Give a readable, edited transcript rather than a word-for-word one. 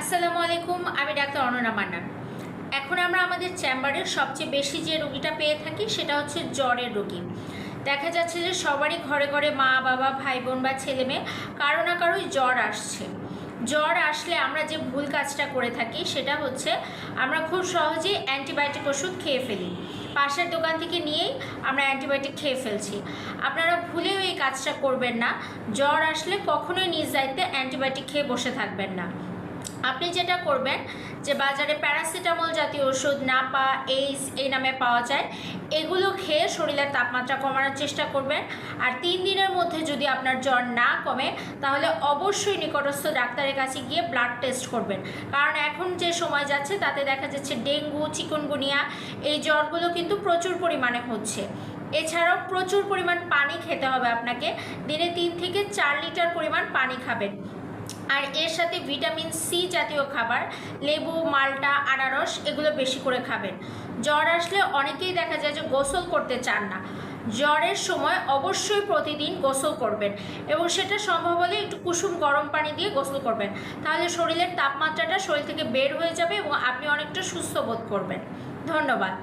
আসসালামু আলাইকুম, আমি ডাক্তার অনন্যা মান্নান। এখন আমরা আমাদের চেম্বারে সবচেয়ে বেশি যে রোগীটা পেয়ে থাকি সেটা হচ্ছে জ্বরের রোগী। দেখা যাচ্ছে যে সবারই ঘরে ঘরে মা বাবা ভাই বোন বা ছেলে মেয়ে কারো না কারোই জ্বর আসছে। জ্বর আসলে আমরা যে ভুল কাজটা করে থাকি সেটা হচ্ছে আমরা খুব সহজেই অ্যান্টিবায়োটিক ওষুধ খেয়ে ফেলি। পাশের দোকান থেকে নিয়েই আমরা অ্যান্টিবায়োটিক খেয়ে ফেলছি। আপনারা ভুলেও এই কাজটা করবেন না। জ্বর আসলে কখনোই নিজ দায়িত্বে অ্যান্টিবায়োটিক খেয়ে বসে থাকবেন না। আপনি যেটা করবেন যে বাজারে প্যারাসিটামল জাতীয় ওষুধ নাপা এইস এই নামে পাওয়া যায়, এগুলো খেয়ে শরীরের তাপমাত্রা কমানোর চেষ্টা করবেন। আর 3 দিনের মধ্যে যদি আপনার জ্বর না কমে তাহলে অবশ্যই নিকটস্থ ডাক্তারের কাছে গিয়ে ব্লাড টেস্ট করবেন। কারণ এখন যে সময় যাচ্ছে তাতে দেখা যাচ্ছে ডেঙ্গু চিকুনগুনিয়া এই জ্বরগুলো কিন্তু প্রচুর পরিমাণে হচ্ছে। এছাড়াও প্রচুর পরিমাণ পানি খেতে হবে আপনাকে। দিনে 3 থেকে 4 লিটার পরিমাণ পানি খাবেন। আর এর সাথে ভিটামিন সি জাতীয় খাবার, লেবু মাল্টা আনারস এগুলো বেশি করে খাবেন। জ্বর আসলে অনেকেই দেখা যায় যে গোসল করতে চান না। জ্বরের সময় অবশ্যই প্রতিদিন গোসল করবেন এবং সেটা সম্ভব হলে একটু কুসুম গরম পানি দিয়ে গোসল করবেন। তাহলে শরীরের তাপমাত্রাটা শরীর থেকে বের হয়ে যাবে এবং আপনি অনেকটা সুস্থ বোধ করবেন। ধন্যবাদ।